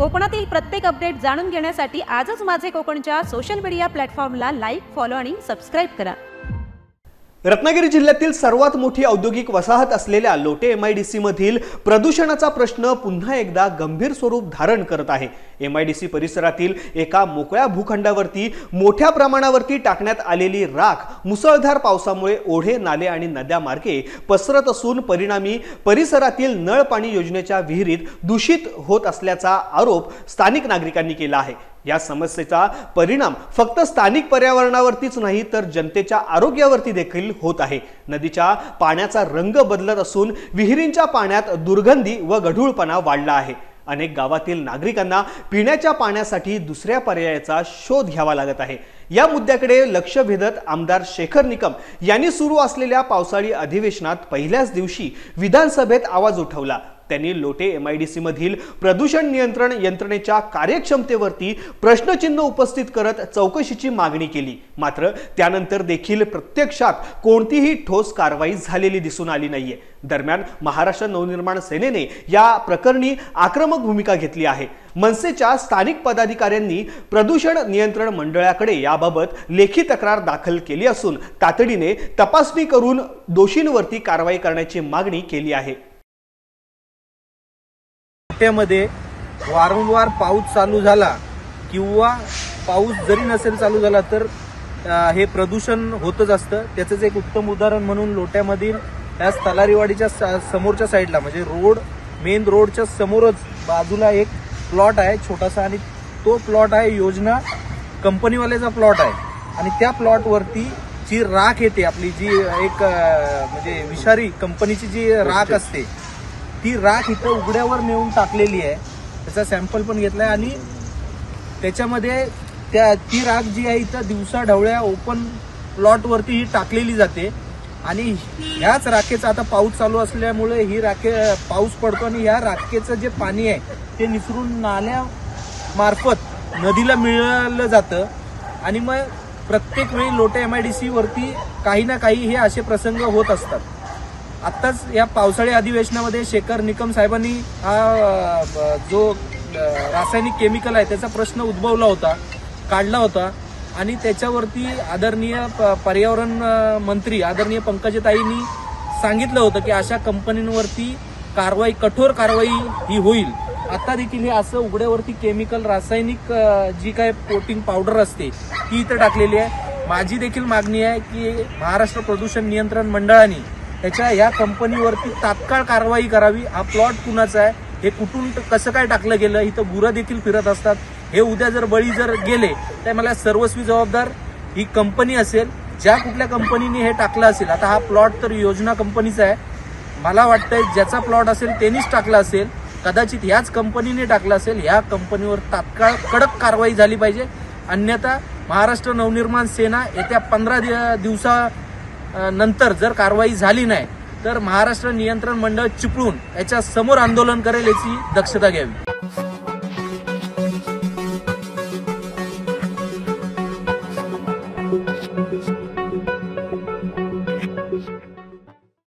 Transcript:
कोकणातील प्रत्येक अपडेट जाणून घेण्यासाठी आजच माझे कोकणच्या सोशल मीडिया प्लॅटफॉर्मला लाईक, फॉलो आणि सबस्क्राइब करा। रत्नागिरी जिल्ह्यातील सर्वात मोठी औद्योगिक वसाहत असलेल्या लोटे MIDC मधील प्रदूषणाचा प्रश्न पुन्हा एकदा गंभीर स्वरूप धारण करत आहे। MIDC परिसरातील एका मोकळ्या भूखंडावरती मोठ्या प्रमाणावरती टाकण्यात आलेली राख मुसळधार पावसामुळे ओढे, नाले आणि नद्यांमार्गे पसरत असून परिणामी परिसरातील नळ पाणी योजनेच्या विहिरीत दूषित होत असल्याचा आरोप स्थानिक नागरिकांनी केला आहे। या समस्येचा परिणाम फक्त स्थानिक पर्यावरणावरतीच नाही तर जनतेच्या आरोग्यावरती देखील होत आहे। नदीच्या पाण्याचा रंग बदलत असून विहिरींच्या पाण्यात दुर्गंधी व गढूळपणा वाढला आहे। अनेक गावातील नागरिकांना पिण्याच्या पाण्यासाठी दुसऱ्या पर्यायाचा शोध घ्यावा लागत आहे। या मुद्द्याकडे लक्ष वेधत आमदार शेखर निकम यांनी सुरू असलेल्या पावसाळी अधिवेशनात पहिल्याच दिवशी विधानसभेत आवाज उठवला। त्यांनी लोटे MIDC मधील प्रदूषण नियंत्रण यंत्रणेच्या कार्यक्षमतेवरती प्रश्नचिन्ह उपस्थित करत चौकशीची मागणी केली। मात्र त्यानंतर देखील प्रत्यक्षात कोणतीही ठोस कारवाई झालेली दिसून आली नाहीये। दरम्यान महाराष्ट्र नवनिर्माण सेनेने या प्रकरणी आक्रमक भूमिका घेतली आहे। मनसेच्या स्थानिक पदाधिकाऱ्यांनी प्रदूषण नियंत्रण मंडळाकडे याबाबत लेखी तक्रार दाखल केली असून तातडीने तपासणी करून दोषींवरती कारवाई करण्याची मागणी केली आहे। मध्ये वारंवार पाऊस चालू झाला किंवा पाऊस जरी नसेल चालू झाला तर हे प्रदूषण होतच असतं। त्याचंच एक उत्तम उदाहरण म्हणून लोट्यामधील या तलारीवाडीच्या समोरच्या साईडला म्हणजे मेन रोडच्या समोरच बाजूला एक प्लॉट आहे छोटासा, आणि तो प्लॉट आहे योजना कंपनीवाल्याचा प्लॉट आहे। आणि त्या प्लॉटवरती जी राख येते आपली, जी एक म्हणजे विषारी कंपनीची जी राख असते, ती राख इथं उघड्यावर नेऊन टाकलेली आहे। त्याचा सॅम्पल पण घेतलाय आणि त्याच्यामध्ये ती राख जी आहे इथं दिवसा ढवळ्या ओपन प्लॉटवरती ही टाकलेली जाते। आणि ह्याच राखेचं आता पाऊस चालू असल्यामुळे ही पाऊस पडतो आणि या राखेचं जे पाणी आहे ते निसरून नाल्यामार्फत नदीला मिळालं जातं। आणि मग प्रत्येक वेळी लोटे MIDC वरती काही ना काही हे असे प्रसंग होत असतात। आत्ताच या पावसाळी अधिवेशनामध्ये शेखर निकम साहेबांनी हा जो रासायनिक केमिकल आहे त्याचा प्रश्न उद्भवला होता, काढला होता, आणि त्याच्यावरती आदरणीय पर्यावरण मंत्री आदरणीय पंकजाताईंनी सांगितलं होतं की अशा कंपन्यांवरती कठोर कारवाई ही होईल। आता देखील हे असं उघड्यावरती केमिकल रासायनिक जी काय कोटिंग पावडर असते ती इथं टाकलेली आहे। माझी देखील मागणी आहे की महाराष्ट्र प्रदूषण नियंत्रण मंडळाने त्याच्या या कंपनीवरती तात्काळ कारवाई करावी। हा प्लॉट कुणाचा आहे, हे कुठून कसं काय टाकलं गेलं, इथं गुरं देखील फिरत असतात, हे उद्या जर बळी जर गेले तर मला सर्वस्वी जबाबदार ही कंपनी असेल, ज्या कुठल्या कंपनीने हे टाकलं असेल। आता हा प्लॉट तर योजना कंपनीचा आहे, मला वाटतंय ज्याचा प्लॉट असेल त्यांनीच टाकला असेल, कदाचित ह्याच कंपनीने टाकलं असेल। ह्या कंपनीवर तात्काळ कडक कारवाई झाली पाहिजे, अन्यथा महाराष्ट्र नवनिर्माण सेना येत्या 15 दिवसानंतर जर कारवाई झाली नाही तर महाराष्ट्र नियंत्रण मंडळ चिपळून याच्या समोर आंदोलन करेल याची दक्षता घ्यावी।